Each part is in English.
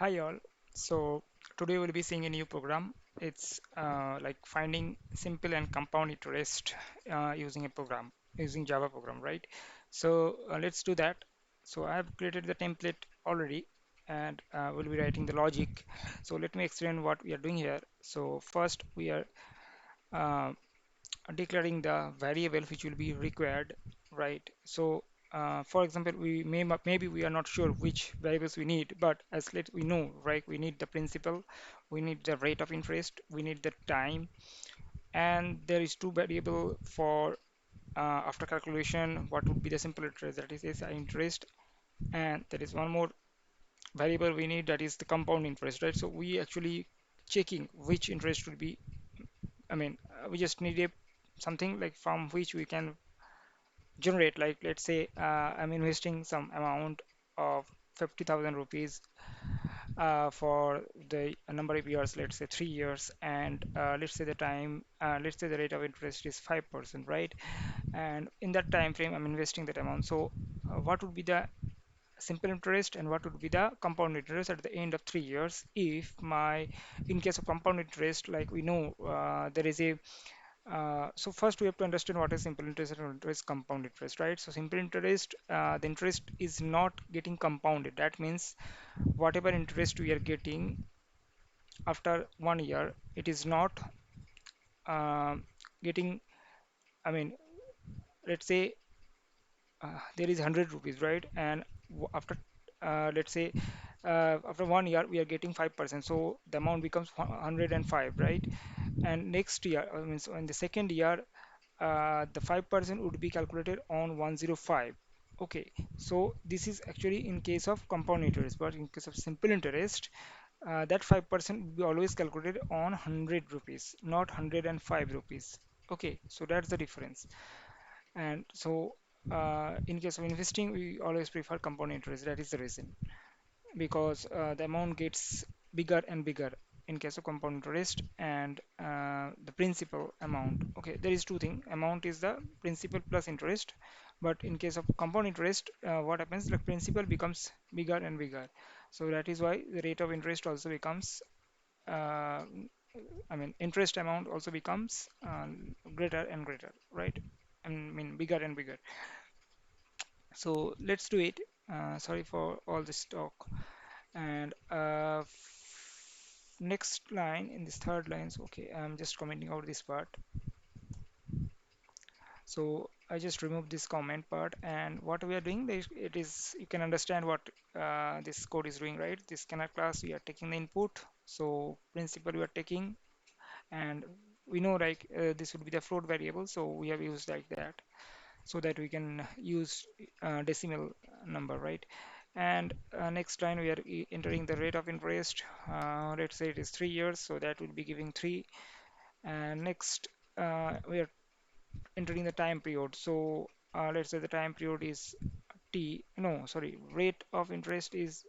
Hi all. So today we'll be seeing a new program. It's like finding simple and compound interest using a program, using Java program, right? So let's do that. So I have created the template already and we'll be writing the logic. So let me explain what we are doing here. So first we are uh, declaring the variable which will be required, right? So for example, maybe we are not sure which variables we need, but as let we know, right? We need the principal, we need the rate of interest, we need the time, and there is two variable for after calculation what would be the simple interest, that is SI interest, and there is one more variable we need, that is the compound interest, right? So we actually checking which interest would be. We just need a something like from which we can generate, like let's say I'm investing some amount of 50,000 rupees for the a number of years, let's say 3 years, and let's say the rate of interest is 5%, right? And in that time frame, I'm investing that amount. So what would be the simple interest and what would be the compound interest at the end of 3 years? If my, in case of compound interest, like we know there is a so first we have to understand what is simple interest and what is compound interest, right? So simple interest, the interest is not getting compounded. That means whatever interest we are getting after 1 year, it is not um getting, I mean, let's say there is 100 rupees, right? And after let's say after 1 year we are getting 5%, so the amount becomes 105, right? And next year, I mean, so in the second year, the 5% would be calculated on 105. Okay, so this is actually in case of compound interest, but in case of simple interest, that 5% will be always calculated on 100 rupees, not 105 rupees. Okay, so that's the difference. And so in case of investing, we always prefer compound interest. That is the reason, because the amount gets bigger and bigger in case of compound interest, and the principal amount. Okay, there is two things. Amount is the principal plus interest, but in case of compound interest, what happens? The principal becomes bigger and bigger. So that is why the rate of interest also becomes, uh, interest amount also becomes greater and greater, right? I mean, bigger and bigger. So let's do it. Sorry for all this talk. And next line, in this third line, so okay, I'm just commenting out this part. So I just removed this comment part, and what we are doing, it is, you can understand what this code is doing, right? This scanner class, we are taking the input, so principal we are taking, and we know like this would be the float variable, so we have used like that so that we can use decimal number, right? And next line, we are entering the rate of interest. Let's say it is 3 years, so that will be giving 3. And next, we are entering the time period. So let's say the time period is T. No, sorry, rate of interest is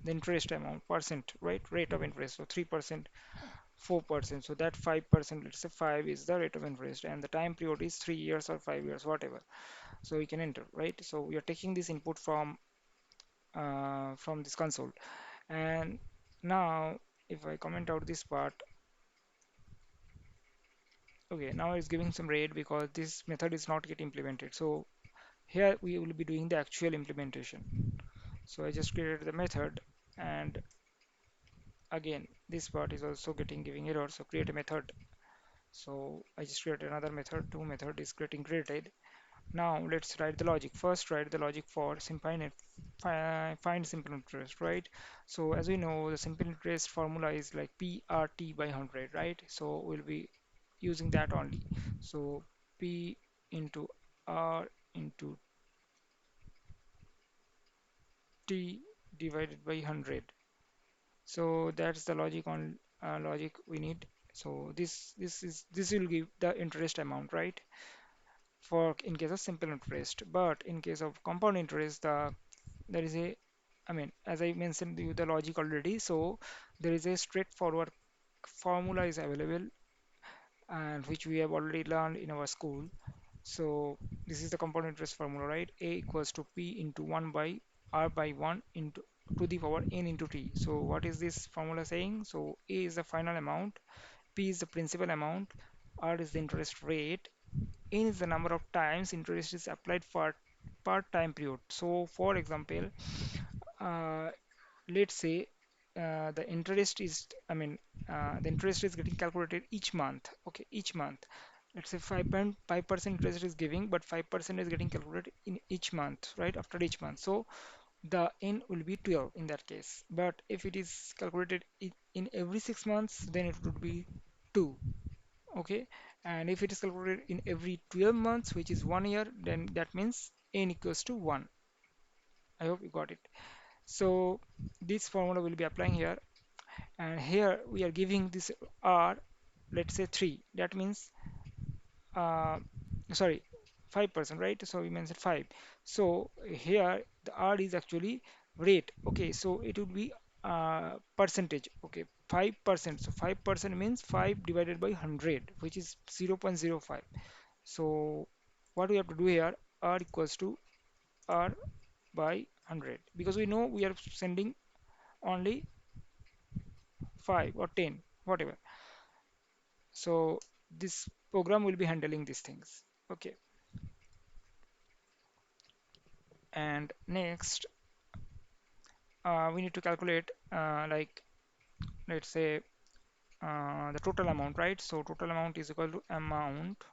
the interest amount, percent, right? Rate of interest, so 3%, 4%. So that 5%, let's say 5 is the rate of interest, and the time period is 3 years or 5 years, whatever. So we can enter, right? So we are taking this input from this console. And now if I comment out this part, okay, now it's giving some rate because this method is not yet implemented. So here we will be doing the actual implementation. So I just created the method, and again this part is also getting giving error, so create a method. So I just create another method, two method is getting created. Now let's write the logic. First, write the logic for Simplinet find simple interest, right? So as we know, the simple interest formula is like PRT by 100, right? So we'll be using that only. So P into R into T divided by 100. So that's the logic we need. So this will give the interest amount, right? For in case of simple interest, but in case of compound interest, there is a, I mean, as I mentioned you the logic already, so there is a straightforward formula is available, and which we have already learned in our school. So this is the compound interest formula, right? A equals to P into 1 by R by 1 into to the power n into t. So what is this formula saying? So A is the final amount, P is the principal amount, R is the interest rate, N is the number of times interest is applied for per time period. So for example, uh, let's say the interest is, the interest is getting calculated each month. Okay, each month. Let's say 5.5% interest is giving, but 5% is getting calculated in each month, right? After each month. So the n will be 12 in that case. But if it is calculated in every 6 months, then it would be 2. Okay, and if it is calculated in every 12 months, which is 1 year, then that means n equals to 1. I hope you got it. So this formula will be applying here, and here we are giving this r, let's say 3. That means uh, sorry, 5%, right? So we mentioned 5. So here the r is actually rate. Okay, so it would be percentage. Okay, 5%. So 5% means 5 divided by 100, which is 0.05. So what we have to do here, r equals to r by 100, because we know we are sending only 5 or 10, whatever. So this program will be handling these things. Okay, and next we need to calculate like, let's say the total amount, right? So total amount is equal to amount,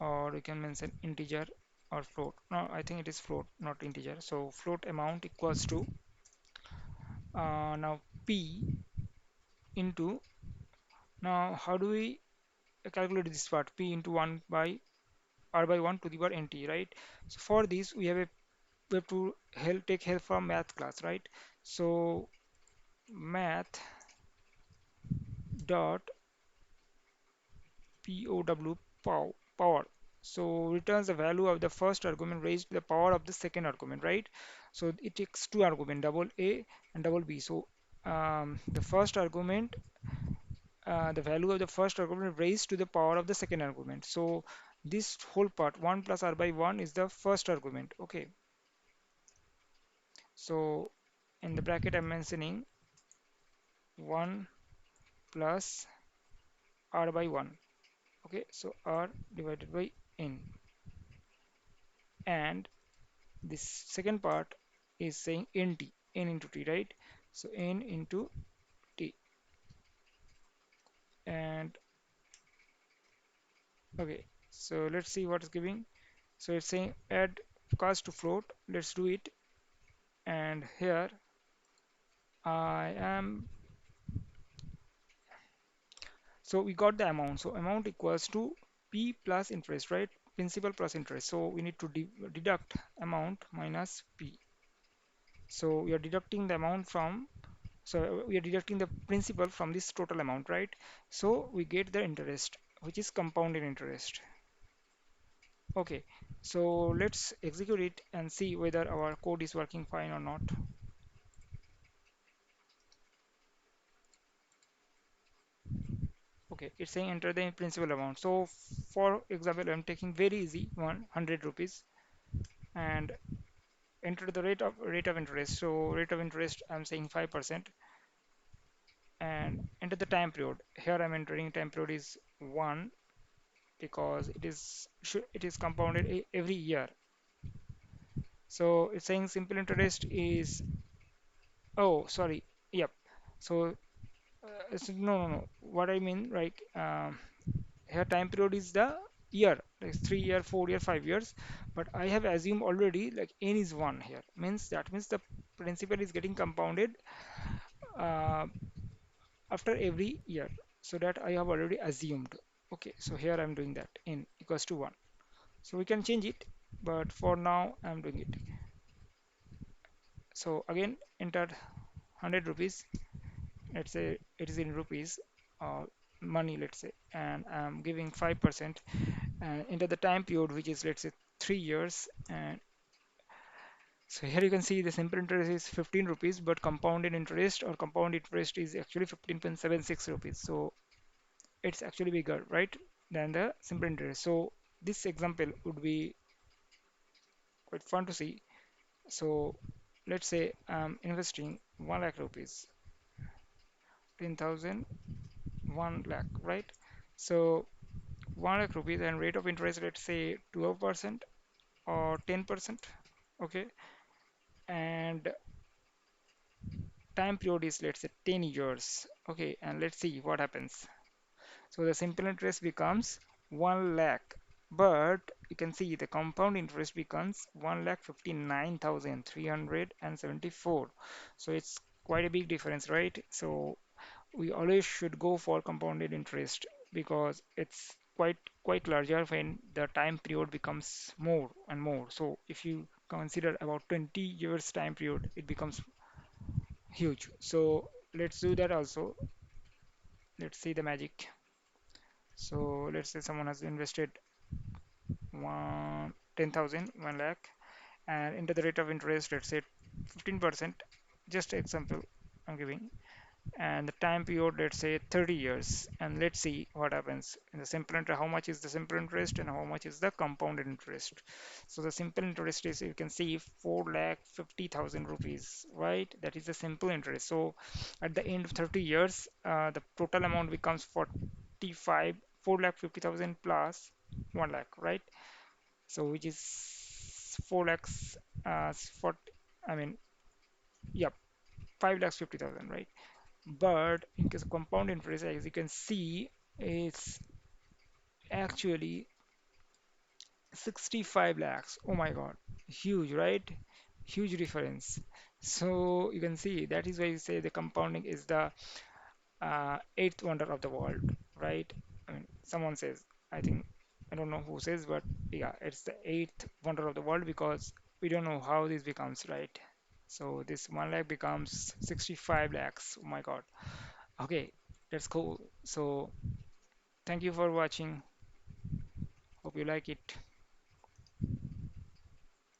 or we can mention integer or float. No, I think it is float, not integer. So float amount equals to now p into, now how do we calculate this part? P into 1 by r by 1 to the power nt, right? So for this we have to take help from math class, right? So math dot power, so returns the value of the first argument raised to the power of the second argument, right? So it takes two argument, double a and double b. So the first argument, the value of the first argument raised to the power of the second argument. So this whole part 1 plus r by 1 is the first argument. Okay, so in the bracket I'm mentioning 1 plus r by 1. Okay, so r divided by n, and this second part is saying nt, n into t, right? So n into t. And okay, so let's see what is giving. So it's saying add cost to float. Let's do it. And here I am, so we got the amount. So amount equals to p plus interest, right? Principal plus interest. So we need to deduct amount minus p. So we are deducting the amount from, so we are deducting the principal from this total amount, right? So we get the interest, which is compounded interest. Okay, so let's execute it and see whether our code is working fine or not. Okay, it's saying enter the principal amount. So for example, I'm taking very easy one, 100 rupees, and enter the rate of interest. So rate of interest, I'm saying 5%, and enter the time period. Here I'm entering time period is 1, because it is compounded every year. So it's saying simple interest is, oh sorry, yep. So no, what I mean, like here time period is the year, like 3 year, 4 year, 5 years, but I have assumed already like n is 1 here, means that means the principal is getting compounded uh, after every year, so that I have already assumed. Okay, so here I'm doing that n equals to 1. So we can change it, but for now I'm doing it. So again enter 100 rupees, let's say it is in rupees or money, let's say, and I'm giving 5%, and enter the time period, which is, let's say, 3 years. And so here you can see the simple interest is 15 rupees, but compounded interest or compound interest is actually 15.76 rupees. So it's actually bigger, right, than the simple interest. So this example would be quite fun to see. So let's say I'm investing 1 lakh rupees, 10,000, 1 lakh, right? So 1 lakh rupees and rate of interest, let's say 12% or 10%. Okay. And time period is, let's say, 10 years. Okay. And let's see what happens. So the simple interest becomes 1 lakh, but you can see the compound interest becomes 1,59,374. So it's quite a big difference, right? So we always should go for compounded interest because it's quite larger when the time period becomes more and more. So if you consider about 20 years time period, it becomes huge. So let's do that also. Let's see the magic. So let's say someone has invested 10,000, 1 lakh, and into the rate of interest, let's say 15%, just example I'm giving, and the time period, let's say 30 years, and let's see what happens in the simple interest, how much is the simple interest and how much is the compounded interest. So the simple interest is, you can see, 4,50,000 rupees, right? That is the simple interest. So at the end of 30 years, the total amount becomes 45, 4,50,000 plus 1 lakh, right? So which is 4 lakhs, 40, I mean, yep, 5 lakhs 50,000, right? But in case of compound interest, as you can see, it's actually 65 lakhs. Oh my God, huge, right? Huge difference. So you can see that is why you say the compounding is the eighth wonder of the world, right? I mean, someone says, I think, I don't know who says, but yeah, it's the eighth wonder of the world because we don't know how this becomes, right? So this 1 lakh becomes 65 lakhs. Oh my God. Okay, that's cool. So thank you for watching. Hope you like it.